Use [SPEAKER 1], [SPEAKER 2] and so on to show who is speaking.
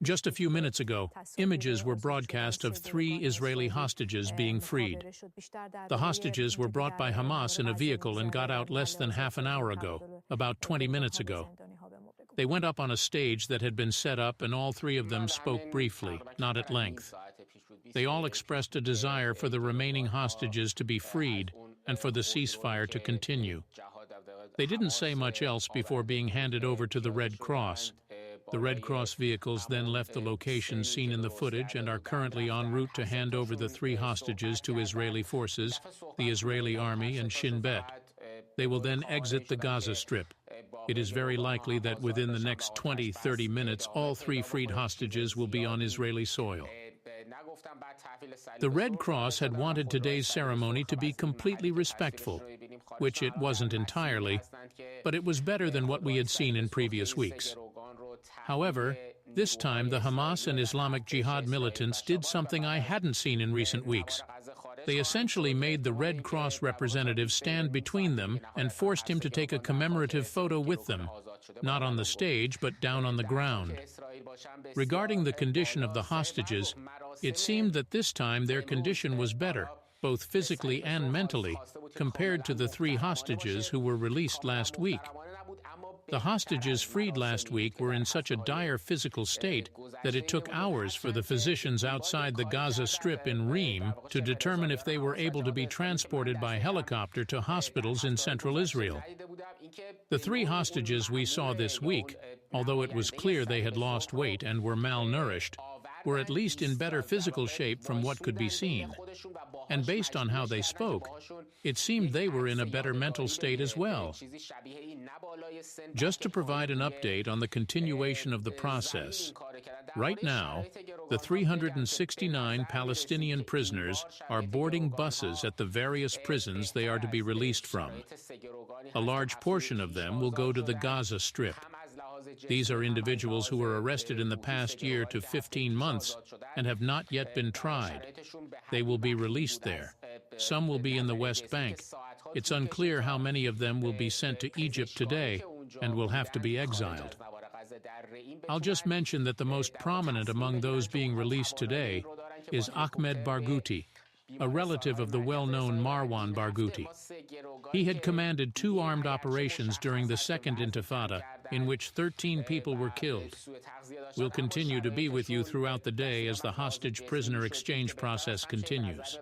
[SPEAKER 1] Just a few minutes ago, images were broadcast of 3 Israeli hostages being freed. The hostages were brought by Hamas in a vehicle and got out less than half an hour ago, about 20 minutes ago. They went up on a stage that had been set up, and all 3 of them spoke briefly, not at length. They all expressed a desire for the remaining hostages to be freed and for the ceasefire to continue. They didn't say much else before being handed over to the Red Cross. The Red Cross vehicles then left the location seen in the footage and are currently en route to hand over the 3 hostages to Israeli forces, the Israeli army, and Shin Bet. They will then exit the Gaza Strip. It is very likely that within the next 20-30 minutes, all 3 freed hostages will be on Israeli soil. The Red Cross had wanted today's ceremony to be completely respectful, which it wasn't entirely, but it was better than what we had seen in previous weeks. However, this time the Hamas and Islamic Jihad militants did something I hadn't seen in recent weeks. They essentially made the Red Cross representative stand between them and forced him to take a commemorative photo with them, not on the stage but down on the ground. Regarding the condition of the hostages, it seemed that this time their condition was better, both physically and mentally, compared to the 3 hostages who were released last week. The hostages freed last week were in such a dire physical state that it took hours for the physicians outside the Gaza Strip in Reem to determine if they were able to be transported by helicopter to hospitals in central Israel. The 3 hostages we saw this week, although it was clear they had lost weight and were malnourished, were at least in better physical shape from what could be seen. And based on how they spoke, it seemed they were in a better mental state as well. Just to provide an update on the continuation of the process, right now, the 369 Palestinian prisoners are boarding buses at the various prisons they are to be released from. A large portion of them will go to the Gaza Strip. These are individuals who were arrested in the past year to 15 months and have not yet been tried. They will be released there. Some will be in the West Bank. It's unclear how many of them will be sent to Egypt today and will have to be exiled. I'll just mention that the most prominent among those being released today is Ahmed Barghouti, a relative of the well-known Marwan Barghouti. He had commanded 2 armed operations during the Second Intifada, in which 13 people were killed. We'll continue to be with you throughout the day as the hostage-prisoner exchange process continues.